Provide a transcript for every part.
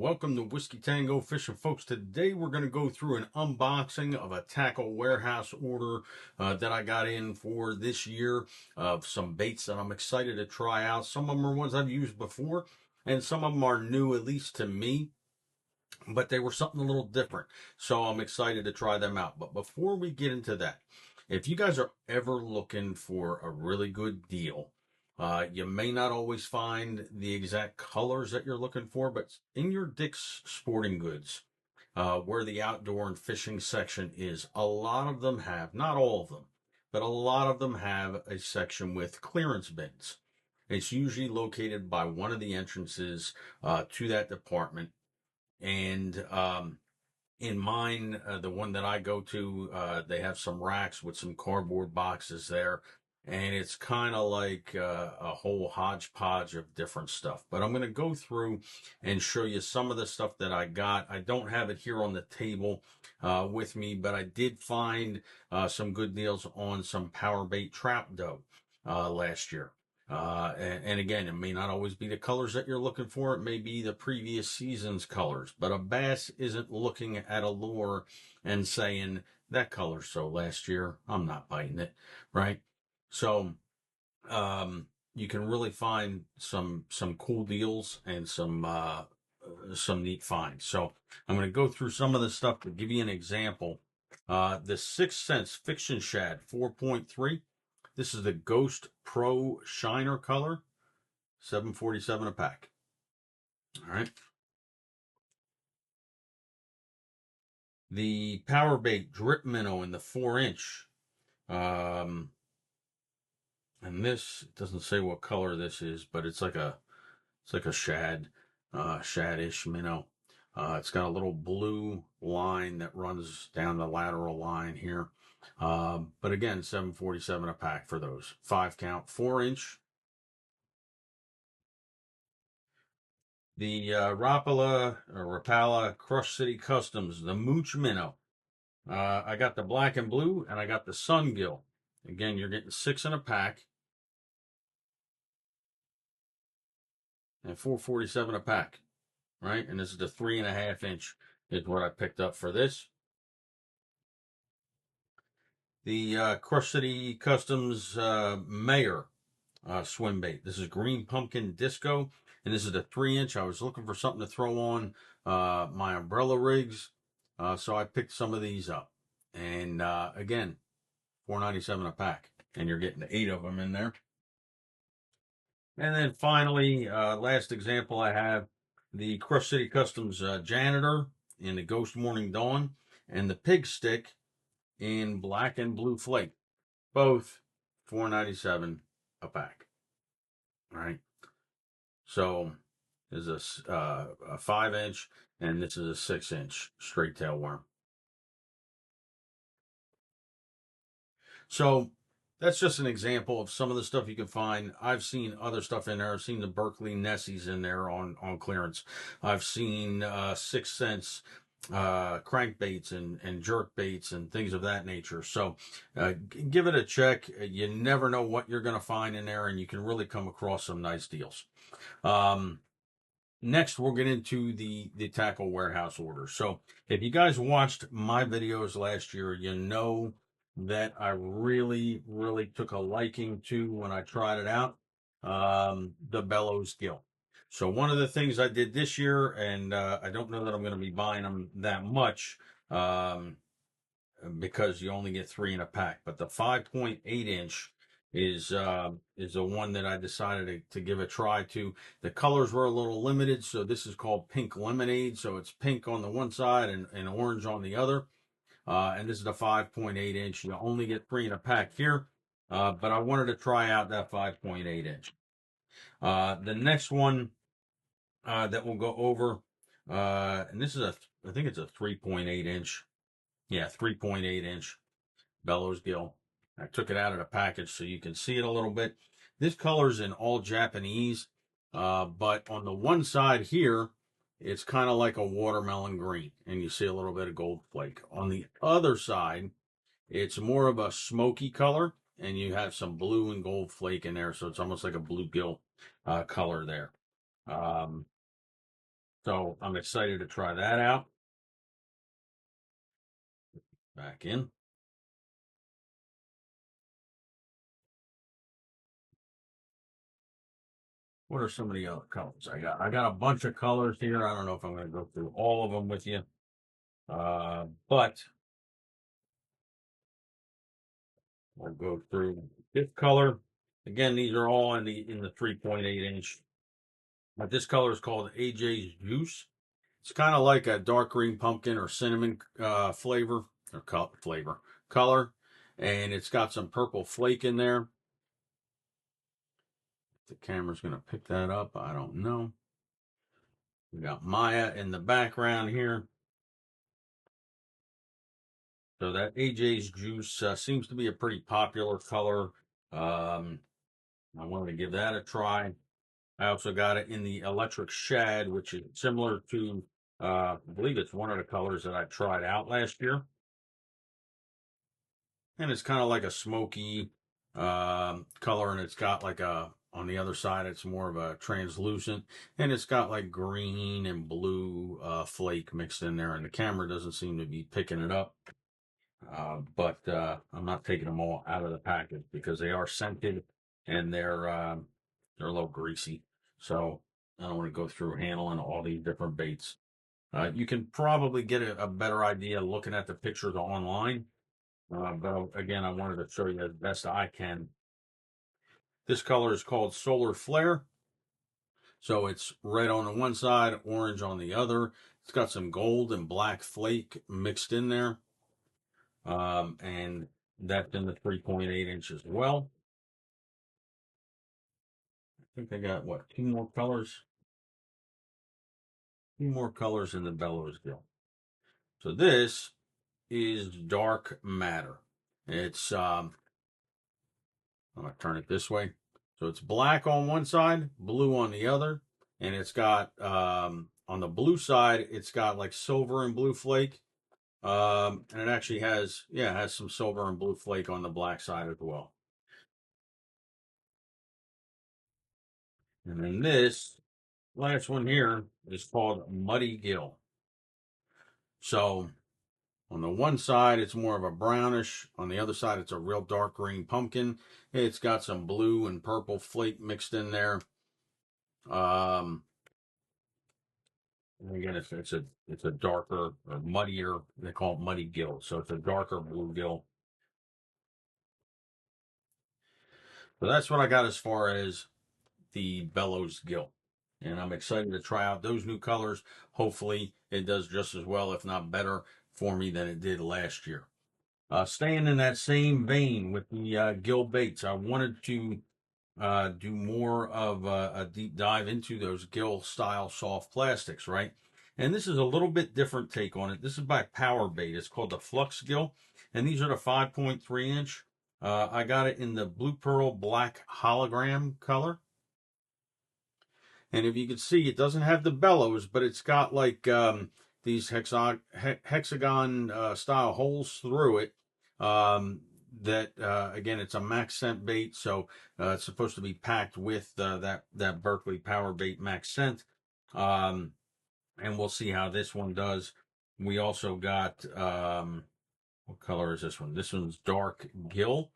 welcome to Whiskey Tango Fishing, folks. Today we're going to go through an unboxing of a tackle warehouse order that I got in for this year of some baits that I'm excited to try out. Some of them are ones I've used before, and some of them are new, at least to me, but they were something a little different. So I'm excited to try them out. But before we get into that, if you guys are ever looking for a really good deal, you may not always find the exact colors that you're looking for, but in your Dick's Sporting Goods, where the outdoor and fishing section is, a lot of them have, not all of them, but a lot of them have a section with clearance bins. It's usually located by one of the entrances to that department. And in mine, the one that I go to, they have some racks with some cardboard boxes there, and it's kind of like a whole hodgepodge of different stuff. But I'm going to go through and show you some of the stuff that I got. I don't have it here on the table with me, but I did find some good deals on some power bait trap dough last year. And again, it may not always be the colors that you're looking for. It may be the previous season's colors, but a bass isn't looking at a lure and saying that color's so last year, I'm not biting it, right? So, you can really find some cool deals and some neat finds. So I'm going to go through some of the stuff to give you an example. The 6th Sense Fiction Shad 4.3. This is the Ghost Pro Shiner color, $7.47 a pack. All right. The Power Bait Drip Minnow in the 4-inch. And this doesn't say what color this is, but it's like a shad, shadish minnow. It's got a little blue line that runs down the lateral line here. But again, $7.47 a pack for those. 5 count, 4-inch. The Rapala Crush City Customs, the Mooch Minnow. I got the black and blue, and I got the Sungill. Again, you're getting 6 in a pack. And $4.47 a pack, right? And this is the 3.5 inch is what I picked up for this. The Crush City Customs Mayor swim bait. This is Green Pumpkin Disco, and this is the 3-inch. I was looking for something to throw on my umbrella rigs, so I picked some of these up. And again, $4.97 a pack, and you're getting 8 of them in there. And then finally, last example I have, the Crush City Customs Janitor in the Ghost Morning Dawn, and the Pig Stick in Black and Blue Flake. Both $4.97 a pack. All right. So this is a 5-inch, and this is a 6-inch straight tail worm. So that's just an example of some of the stuff you can find. I've seen other stuff in there. I've seen the Berkeley Nessies in there on clearance. I've seen 6th Sense crankbaits and jerk baits and things of that nature. So give it a check. You never know what you're going to find in there, and you can really come across some nice deals. Next, we'll get into the tackle warehouse order. So if you guys watched my videos last year, you know that I really, really took a liking to when I tried it out, the bellows gill. So one of the things I did this year, and I don't know that I'm going to be buying them that much, because you only get 3 in a pack, but the 5.8 inch is the one that I decided to give a try to. The colors were a little limited, so this is called Pink Lemonade. So it's pink on the one side and orange on the other. And this is the 5.8 inch. You only get 3 in a pack here, but I wanted to try out that 5.8 inch. The next one that we'll go over, and this is I think it's a 3.8 inch. Yeah, 3.8 inch bellows gill. I took it out of the package so you can see it a little bit. This color's in all Japanese, but on the one side here, it's kind of like a watermelon green, and you see a little bit of gold flake. On the other side, it's more of a smoky color, and you have some blue and gold flake in there, so it's almost like a bluegill color there. So I'm excited to try that out. Back in. What are some of the other colors I got? I got a bunch of colors here. I don't know if I'm going to go through all of them with you. But we'll go through this color. Again, these are all in the 3.8 inch. But this color is called AJ's Juice. It's kind of like a dark green pumpkin or cinnamon flavor or color, and it's got some purple flake in there. The camera's going to pick that up. I don't know. We got Maya in the background here. So that AJ's Juice seems to be a pretty popular color. I wanted to give that a try. I also got it in the Electric Shad, which is similar to, I believe it's one of the colors that I tried out last year. And it's kind of like a smoky color, and it's got like on the other side, it's more of a translucent, and it's got like green and blue flake mixed in there, and the camera doesn't seem to be picking it up. But I'm not taking them all out of the package because they are scented and they're a little greasy. So I don't want to go through handling all these different baits. You can probably get a better idea looking at the pictures online. But again, I wanted to show you as best I can. This color is called Solar Flare. So it's red on the one side, orange on the other. It's got some gold and black flake mixed in there. And that's in the 3.8 inch as well. I think I got what, two more colors? Two more colors in the bellows gill. So this is dark matter. It's I'm gonna turn it this way. So it's black on one side, blue on the other, and it's got on the blue side, it's got like silver and blue flake. And it actually has some silver and blue flake on the black side as well. And then this last one here is called Muddy Gill. So on the one side, it's more of a brownish. On the other side, it's a real dark green pumpkin. It's got some blue and purple flake mixed in there. Um, and again, it's a darker or muddier. They call it muddy gill, so it's a darker blue gill. So that's what I got as far as the bellows gill, and I'm excited to try out those new colors. Hopefully, it does just as well, if not better, for me than it did last year. Staying in that same vein with the gill baits, I wanted to do more of a deep dive into those gill style soft plastics, right? And this is a little bit different take on it. This is by Power Bait. It's called the Flux Gill, and these are the 5.3 inch. I got it in the Blue Pearl Black Hologram color. And if you can see, it doesn't have the bellows, but it's got like these hexagon style holes through it. That again, it's a max scent bait, so it's supposed to be packed with that Berkeley Power Bait max scent. And we'll see how this one does. We also got what color is this one? This one's dark gill.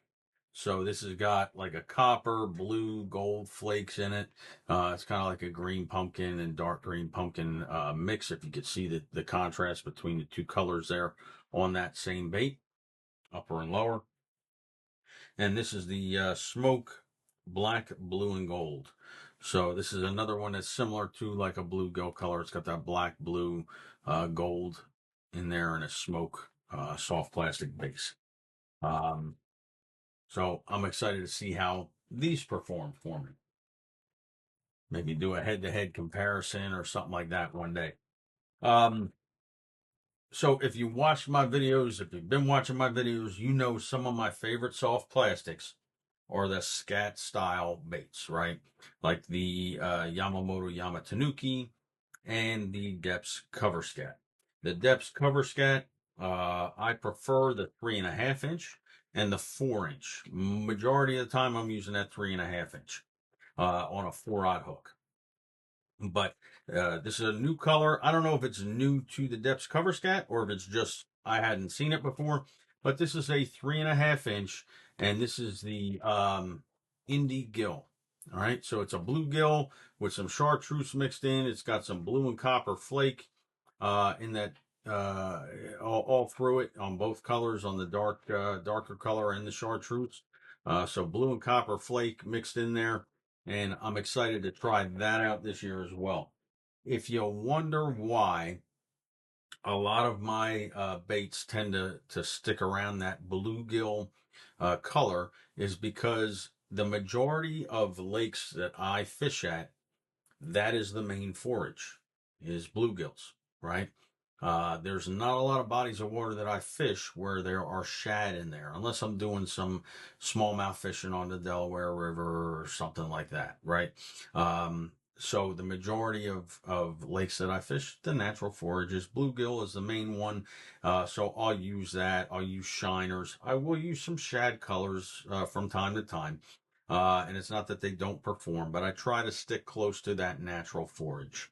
So this has got like a copper, blue, gold flakes in it. It's kind of like a green pumpkin and dark green pumpkin mix. If you could see the contrast between the two colors there on that same bait, upper and lower. And this is the smoke black, blue, and gold. So this is another one that's similar to like a blue gill color. It's got that black, blue, gold in there and a smoke soft plastic base. So I'm excited to see how these perform for me. Maybe do a head-to-head comparison or something like that one day. Um, so if you watch my videos, if you've been watching my videos, you know some of my favorite soft plastics are the scat style baits, right? Like the Yamamoto Yamatanuki and the Depths Cover Scat. The Depths Cover Scat, I prefer the 3.5 inch and the 4 inch. Majority of the time, I'm using that 3.5 inch on a 4-aught hook. But this is a new color. I don't know if it's new to the Depths Cover Scat or if it's just I hadn't seen it before. But this is a 3.5 inch, and this is the Indie Gill. All right, so it's a bluegill with some chartreuse mixed in. It's got some blue and copper flake in that uh, all through it on both colors, on the darker color and the chartreuse. So blue and copper flake mixed in there, and I'm excited to try that out this year as well. If you wonder why a lot of my baits tend to stick around that bluegill color, is because the majority of lakes that I fish at, that is the main forage, is bluegills, right? There's not a lot of bodies of water that I fish where there are shad in there, unless I'm doing some smallmouth fishing on the Delaware River or something like that, right? So the majority of lakes that I fish, the natural forage is bluegill is the main one. So I'll use that. I'll use shiners. I will use some shad colors from time to time. And it's not that they don't perform, but I try to stick close to that natural forage.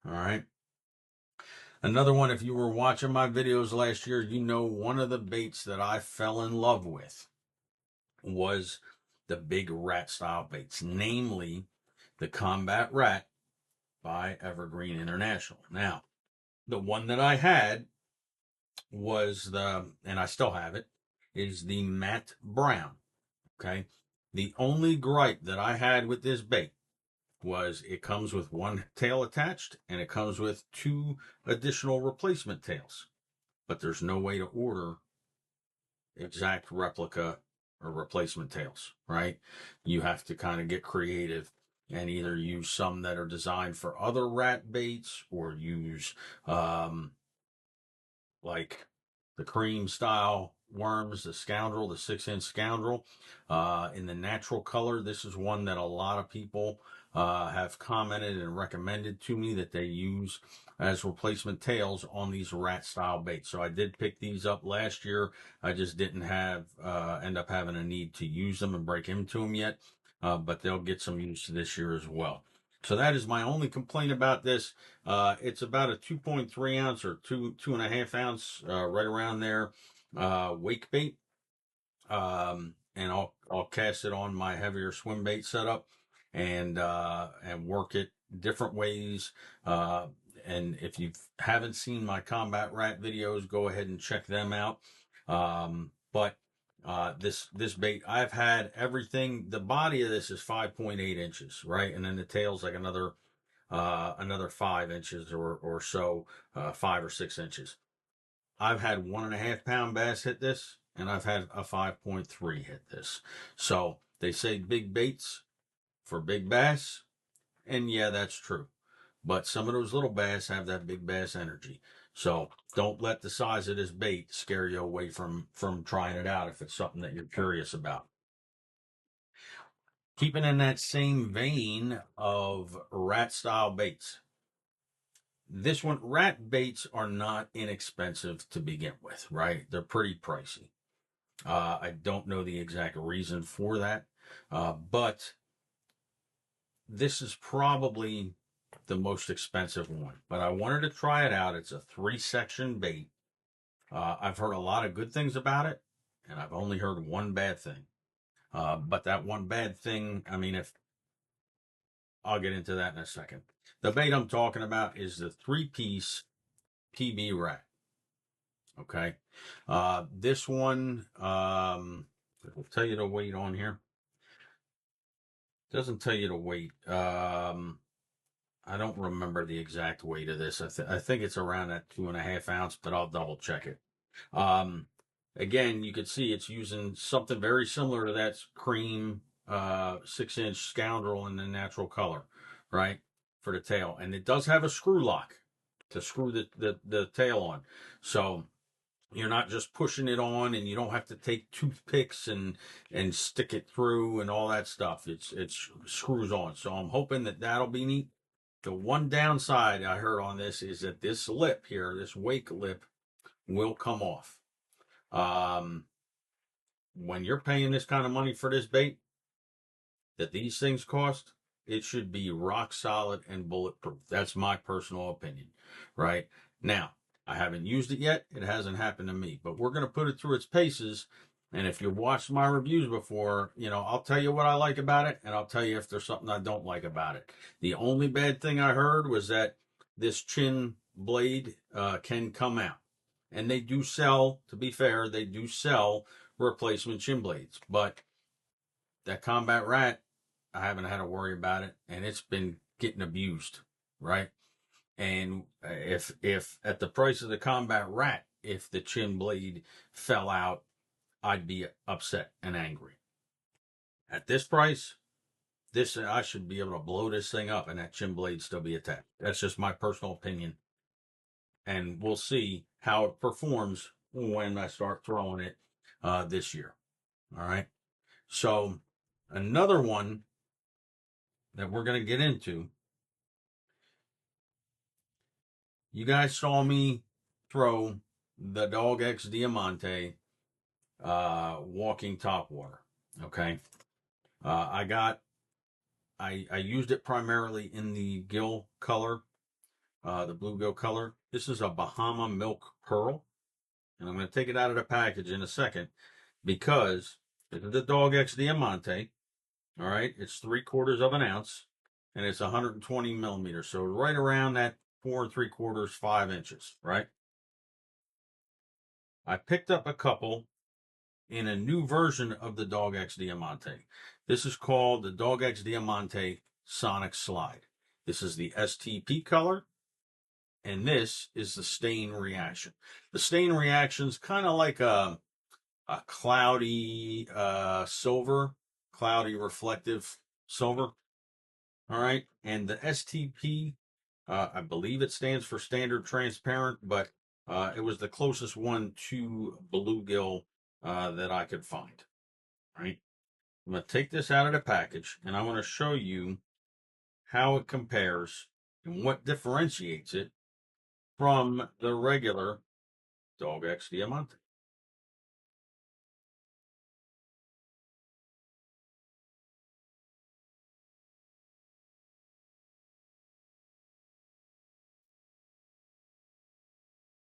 All right. Another one, if you were watching my videos last year, you know one of the baits that I fell in love with was the big rat style baits, namely the Combat Rat by Evergreen International. Now, the one that I had was and I still have it, is the Matte Brown. Okay. The only gripe that I had with this bait was it comes with one tail attached and it comes with two additional replacement tails. But there's no way to order exact replica or replacement tails, right? You have to kind of get creative and either use some that are designed for other rat baits or use like the cream style worms, the scoundrel, the 6-inch scoundrel, in the natural color. This is one that a lot of people have commented and recommended to me that they use as replacement tails on these rat style baits. So I did pick these up last year. I just didn't end up having a need to use them and break into them yet, but they'll get some use this year as well. So that is my only complaint about this. It's about a 2.3 ounce or 2.5 ounce, right around there, wake bait. And I'll cast it on my heavier swim bait setup and work it different ways. And if you haven't seen my Combat Rat videos, go ahead and check them out. But this bait, I've had everything. The body of this is 5.8 inches, right? And then the tail's like another 5 inches or so, 5 or 6 inches. I've had 1.5 pound bass hit this, and I've had a 5.3 hit this. So they say big baits for big bass, and yeah, that's true. But some of those little bass have that big bass energy. So don't let the size of this bait scare you away from trying it out if it's something that you're curious about. Keeping in that same vein of rat style baits, this one, rat baits are not inexpensive to begin with, right? They're pretty pricey. I don't know the exact reason for that, but this is probably the most expensive one. But I wanted to try it out. It's a 3-section bait. I've heard a lot of good things about it, and I've only heard one bad thing. But that one bad thing, I mean, if I'll get into that in a second. The bait I'm talking about is the 3-piece PB rat. Okay. This one, I'll tell you the weight on here. Doesn't tell you the weight. I don't remember the exact weight of this. I think it's around that 2.5 ounce, but I'll double check it. Um, Again, you can see it's using something very similar to that cream 6-inch scoundrel in the natural color, right? For the tail. And it does have a screw lock to screw the tail on. So you're not just pushing it on, and you don't have to take toothpicks and stick it through and all that stuff. It's screws on. So I'm hoping that that'll be neat. The one downside I heard on this is that this lip here, this wake lip, will come off. When you're paying this kind of money for this bait that these things cost, it should be rock solid and bulletproof. That's my personal opinion, right? Now, I haven't used it yet. It hasn't happened to me, but we're going to put it through its paces. And if you've watched my reviews before, I'll tell you what I like about it, and I'll tell you if there's something I don't like about it. The only bad thing I heard was that this chin blade can come out. And they do sell, to be fair, they do sell replacement chin blades. But that Combat Rat, I haven't had to worry about it, and it's been getting abused, right? And if at the price of the Combat Rat, if the chin blade fell out, I'd be upset and angry. At this price, this I should be able to blow this thing up and that chin blade still be attached. That's just my personal opinion, and we'll see how it performs when I start throwing it this year. All right. So another one that we're going to get into. You guys saw me throw the Dog X Diamante walking topwater. Okay. I used it primarily in the gill color, the bluegill color. This is a Bahama Milk Pearl. And I'm going to take it out of the package in a second because this is the Dog X Diamante. All right. It's 3/4 of an ounce and it's 120 millimeters. So right around that 4 3/4, 5 inches, right? I picked up a couple in a new version of the Dog X Diamante. This is called the Dog X Diamante Sonic Slide. This is the STP color, and this is the stain reaction. The stain reaction is kind of like a cloudy silver, cloudy reflective silver. All right, and the STP, I believe it stands for standard transparent, but it was the closest one to bluegill that I could find. Right, I'm going to take this out of the package, and I want to show you how it compares and what differentiates it from the regular Dog X Diamante.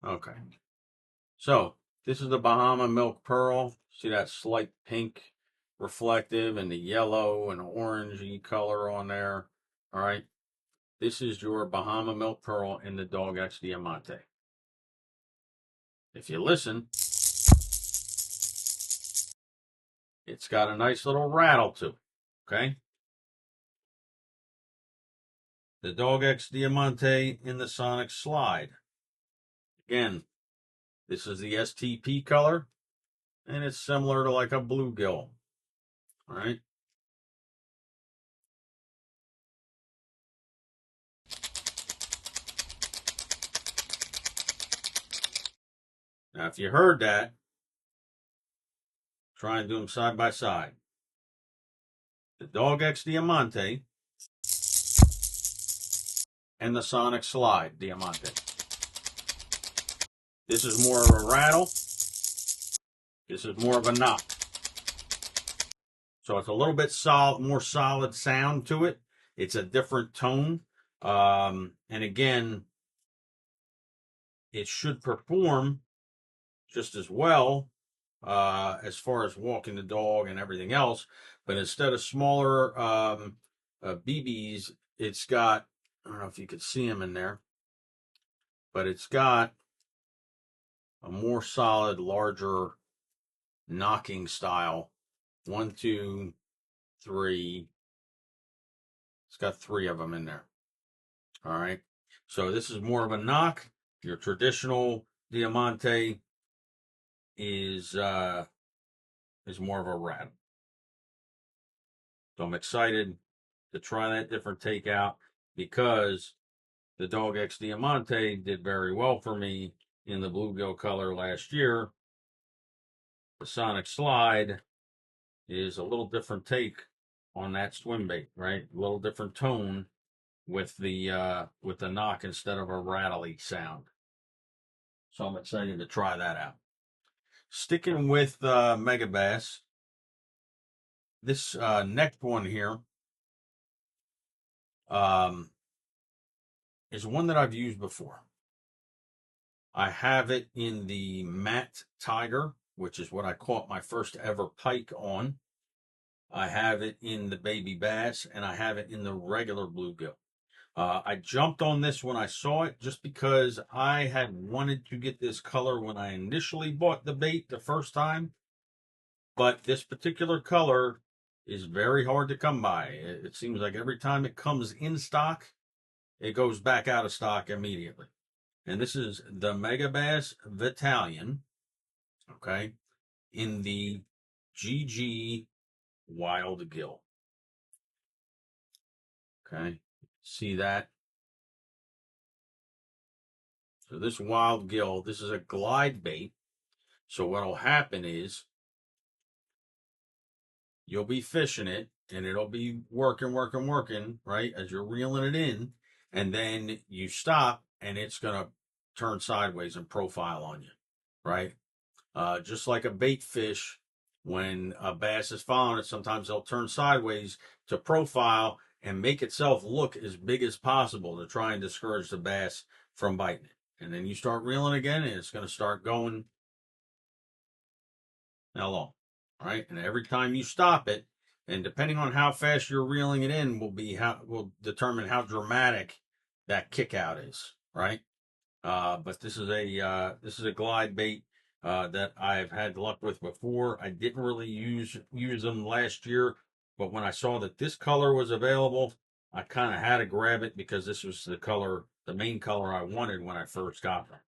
Okay. So this is the Bahama Milk Pearl. See that slight pink reflective and the yellow and orangey color on there. All right. This is your Bahama Milk Pearl in the Dog X Diamante. If you listen, it's got a nice little rattle to it. Okay. The Dog X Diamante in the Sonic Slide. Again, this is the STP color, and it's similar to like a bluegill. All right. Now, if you heard that, try and do them side by side. The Dog X Diamante and the Sonic Slide Diamante. This is more of a rattle. This is more of a knock. So it's a little bit more solid sound to it. It's a different tone. And again, it should perform just as well as far as walking the dog and everything else. But instead of smaller BBs, it's got, I don't know if you could see them in there, but it's got a more solid, larger knocking style. 1, 2, 3. It's got 3 of them in there. All right. So this is more of a knock. Your traditional Diamante is more of a rattle. So I'm excited to try that different takeout because the Dog X Diamante did very well for me in the bluegill color last year. The Sonic Slide is a little different take on that swim bait, right? A little different tone with the knock instead of a rattly sound. So I'm excited to try that out. Sticking with Megabass, this next one here um, is one that I've used before. I have it in the matte tiger, which is what I caught my first ever pike on. I have it in the baby bass, and I have it in the regular bluegill. I jumped on this when I saw it just because I had wanted to get this color when I initially bought the bait the first time. But this particular color is very hard to come by. It seems like every time it comes in stock, it goes back out of stock immediately. And this is the Mega Bass Battalion, okay, in the GG Wild Gill. Okay, see that? So this Wild Gill, this is a glide bait. So what'll happen is you'll be fishing it and it'll be working, right? As you're reeling it in, and then you stop and it's gonna turn sideways and profile on you, right? Just like a bait fish, when a bass is following it, sometimes they'll turn sideways to profile and make itself look as big as possible to try and discourage the bass from biting it. And then you start reeling again, and it's going to start going how long, right? And every time you stop it, and depending on how fast you're reeling it in, will determine how dramatic that kick out is, right? But this is a glide bait that I've had luck with before. I didn't really use them last year, but when I saw that this color was available, I kind of had to grab it because this was the main color I wanted when I first got them.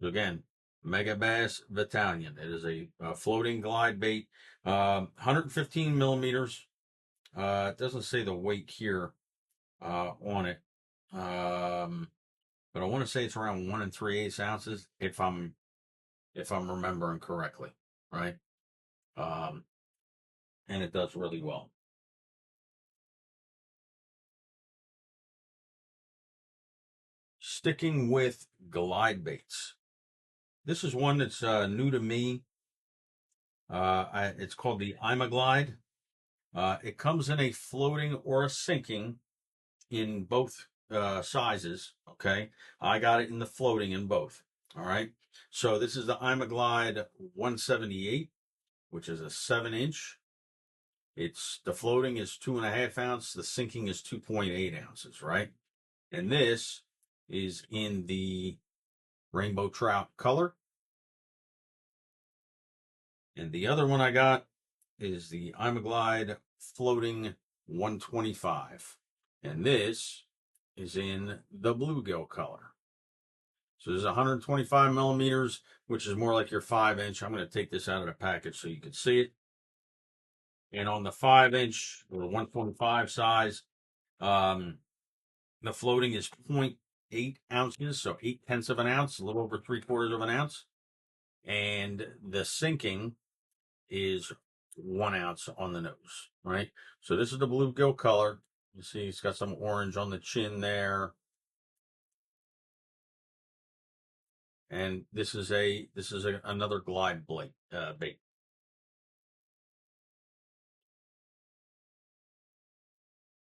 So again, Mega Bass Battalion. It is a floating glide bait, 115 millimeters. It doesn't say the weight here on it. But I want to say it's around 1 3/8 ounces if I'm remembering correctly, right? Um, and it does really well. Sticking with glide baits, this is one that's new to me. It's called the Glide. It comes in a floating or a sinking in both sizes. Okay, I got it in the floating in both. All right, so this is the Glide 178, which is a 7 inch. It's the floating is 2.5 ounce, the sinking is 2.8 ounces, right? And this is in the rainbow trout color. And the other one I got is the Glide floating 125. And this is in the bluegill color. So there's 125 millimeters, which is more like your 5 inch. I'm going to take this out of the package so you can see it. And on the 5 inch or 125 size, um, the floating is 0.8 ounces, so 0.8 of an ounce, a little over 3/4 of an ounce. And the sinking is 1 ounce on the nose, right? So this is the bluegill color. You see it's got some orange on the chin there. And another glide bait.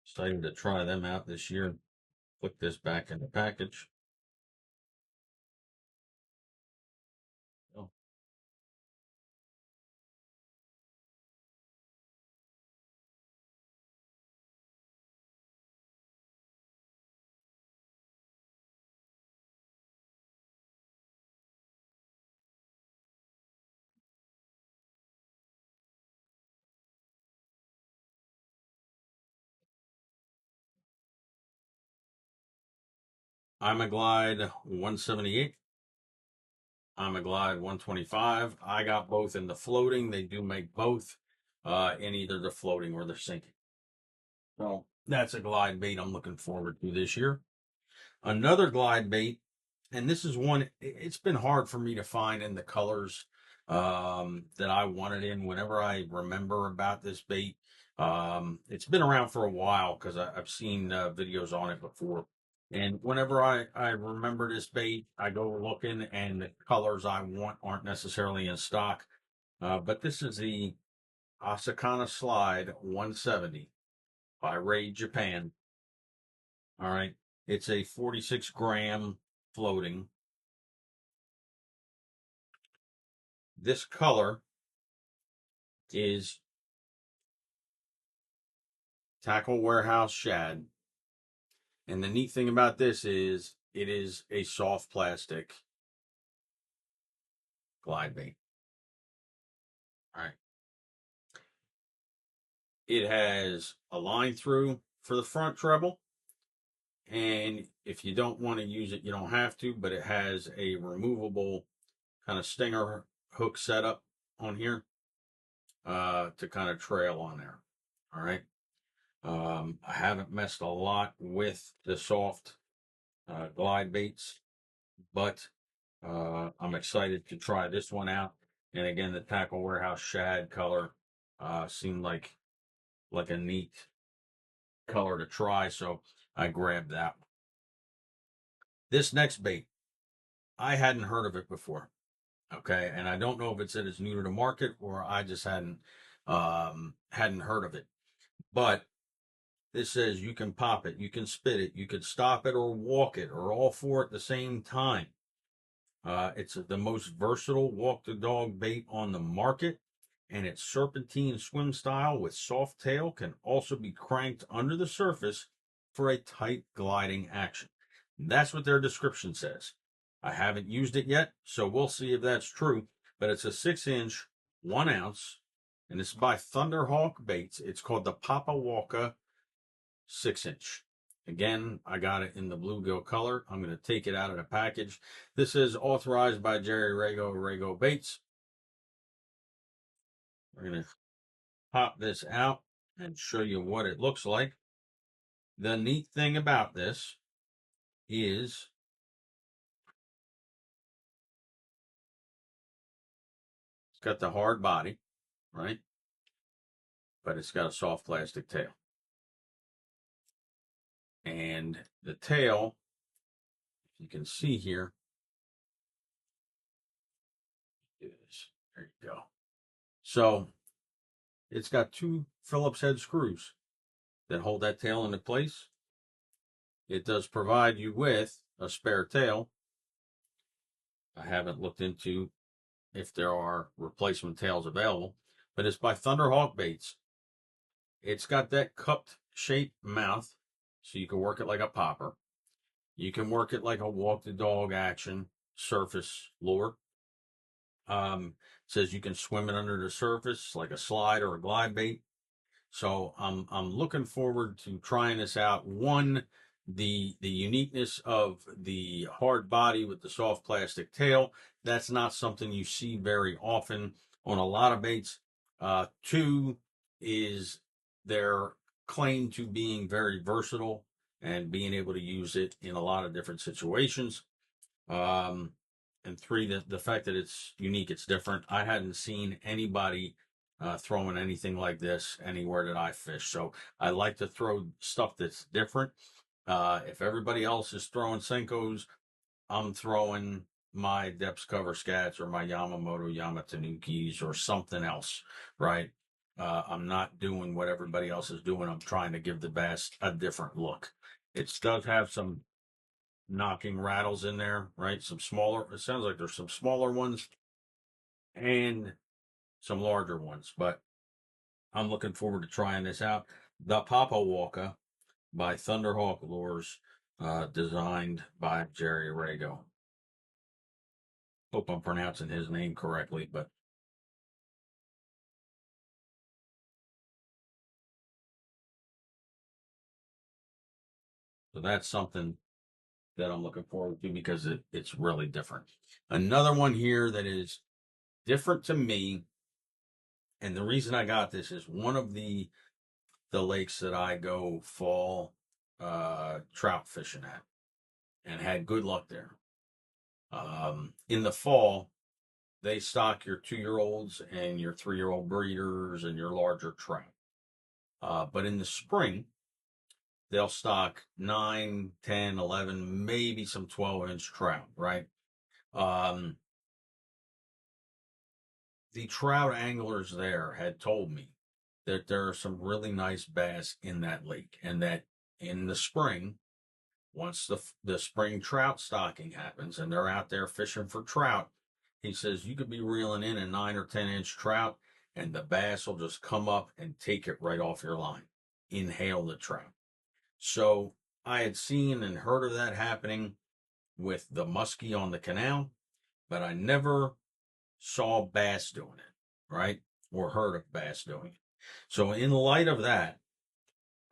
Excited to try them out this year. Put this back in the package. Oh. Glide 178. Glide 125. I got both in the floating. They do make both in either the floating or the sinking. So that's a glide bait I'm looking forward to this year. Another glide bait, and this is one, it's been hard for me to find in the colors that I wanted in whenever I remember about this bait. It's been around for a while because I've seen videos on it before. And whenever I remember this bait, I go looking and the colors I want aren't necessarily in stock. But this is the Asakana Slide 170. by Ray Japan. All right. It's a 46-gram floating. This color is Tackle Warehouse Shad. And the neat thing about this is it is a soft plastic glide bait. All right. It has a line through for the front treble. And if you don't want to use it, you don't have to, but it has a removable kind of stinger hook setup on here to kind of trail on there. All right. I haven't messed a lot with the soft glide baits, but I'm excited to try this one out. And again, the Tackle Warehouse Shad color seemed like a neat color to try, so I grabbed that. This next bait, I hadn't heard of it before. Okay, and I don't know if it's that it's new to the market or I just hadn't heard of it. But this says you can pop it, you can spit it, you could stop it or walk it, or all four at the same time. It's the most versatile walk the dog bait on the market, and its serpentine swim style with soft tail can also be cranked under the surface for a tight gliding action. That's what their description says. I haven't used it yet, so we'll see if that's true. But it's a 6-inch, 1 ounce, and it's by Thunderhawk Baits. It's called the Papa Walker 6-inch. Again, I got it in the bluegill color. I'm going to take it out of the package. This is authorized by Jerry Rago Baits. We're going to pop this out and show you what it looks like. The neat thing about this is it's got the hard body, right? But it's got a soft plastic tail. And the tail, if you can see here, is, there you go. So it's got 2 Phillips head screws that hold that tail into place. It does provide you with a spare tail. I haven't looked into if there are replacement tails available, but it's by Thunderhawk Baits. It's got that cupped shaped mouth, so you can work it like a popper. You can work it like a walk the dog action surface lure. It says you can swim it under the surface like a slide or a glide bait. So I'm looking forward to trying this out. One, the uniqueness of the hard body with the soft plastic tail. That's not something you see very often on a lot of baits. Two is their claim to being very versatile and being able to use it in a lot of different situations. And three, the fact that it's unique, it's different. I hadn't seen anybody throwing anything like this anywhere that I fish. So I like to throw stuff that's different. If everybody else is throwing Senkos, I'm throwing my depths cover scats or my Yamamoto Yamatanukis or something else, right? I'm not doing what everybody else is doing. I'm trying to give the bass a different look. It does have some knocking rattles in there, right? Some smaller, it sounds like there's some smaller ones and some larger ones, but I'm looking forward to trying this out. The Papa Walker by Thunderhawk Lures, designed by Jerry Rago. Hope I'm pronouncing his name correctly, but so that's something that I'm looking forward to because it's really different. Another one here that is different to me, and the reason I got this is one of the lakes that I go fall trout fishing at and had good luck there. In the fall, they stock your 2-year-olds and your 3-year-old breeders and your larger trout. But in the spring, they'll stock 9, 10, 11, maybe some 12-inch trout, right? The trout anglers there had told me that there are some really nice bass in that lake, and that in the spring, once the spring trout stocking happens and they're out there fishing for trout, he says you could be reeling in a 9 or 10 inch trout, and the bass will just come up and take it right off your line, inhale the trout. So I had seen and heard of that happening with the muskie on the canal, but I never saw bass doing it, right? Or heard of bass doing it. So in light of that,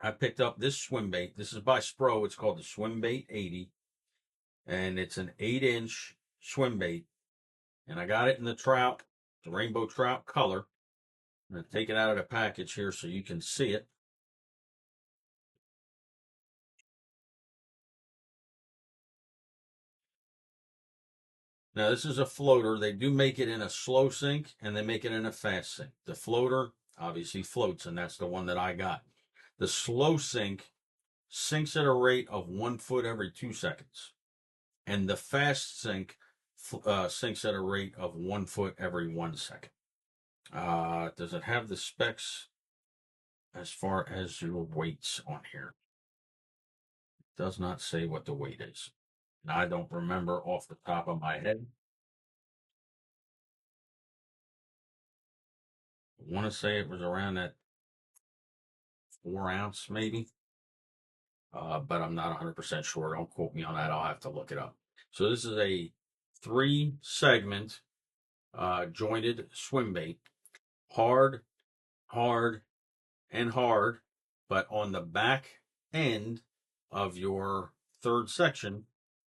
I picked up this swim bait. This is by Spro. It's called the Swimbait 80, and it's an 8-inch swim bait. And I got it in the rainbow trout color. I'm going to take it out of the package here so you can see it. Now, this is a floater. They do make it in a slow sink and they make it in a fast sink. The floater obviously floats, and that's the one that I got. The slow sink sinks at a rate of 1 foot every 2 seconds, and the fast sink sinks at a rate of 1 foot every 1 second. Does it have the specs as far as your weights on here? It does not say what the weight is. And I don't remember off the top of my head. I want to say it was around that 4 ounce maybe, but I'm not 100% sure. Don't quote me on that. I'll have to look it up. So this is a 3-segment jointed swim bait. Hard, hard, and hard, but on the back end of your third section,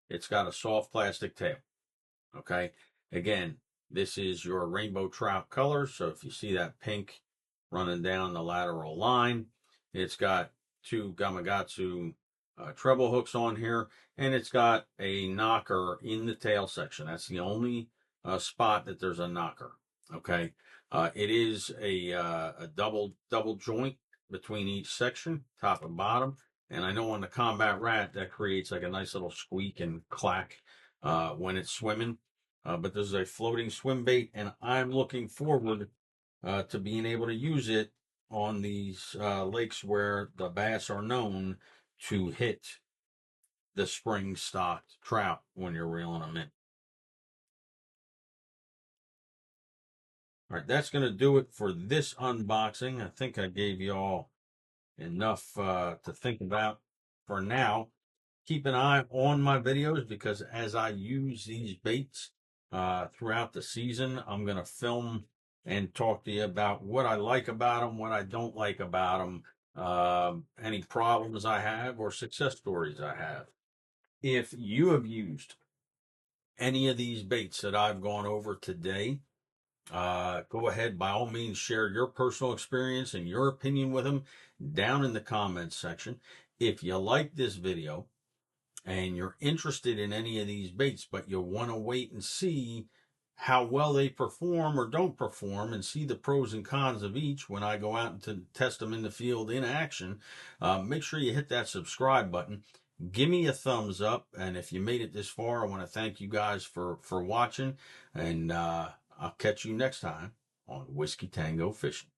it's got a soft plastic tail. Okay. Again, this is your rainbow trout color. So if you see that pink running down the lateral line, it's got 2 Gamakatsu treble hooks on here, and it's got a knocker in the tail section. That's the only spot that there's a knocker. Okay. It is a double joint between each section, top and bottom. And I know on the Combat Rat that creates like a nice little squeak and clack when it's swimming. But this is a floating swim bait, and I'm looking forward to being able to use it on these lakes where the bass are known to hit the spring stocked trout when you're reeling them in. All right, that's going to do it for this unboxing. I think I gave you all enough to think about for now. Keep an eye on my videos, because as I use these baits throughout the season, I'm going to film and talk to you about what I like about them, what I don't like about them, any problems I have or success stories I have. If you have used any of these baits that I've gone over today, go ahead, by all means, share your personal experience and your opinion with them down in the comments section. If you like this video and you're interested in any of these baits, but you want to wait and see how well they perform or don't perform and see the pros and cons of each when I go out and to test them in the field in action, make sure you hit that subscribe button. Give me a thumbs up, and if you made it this far, I want to thank you guys for watching, and I'll catch you next time on Whiskey Tango Fishing.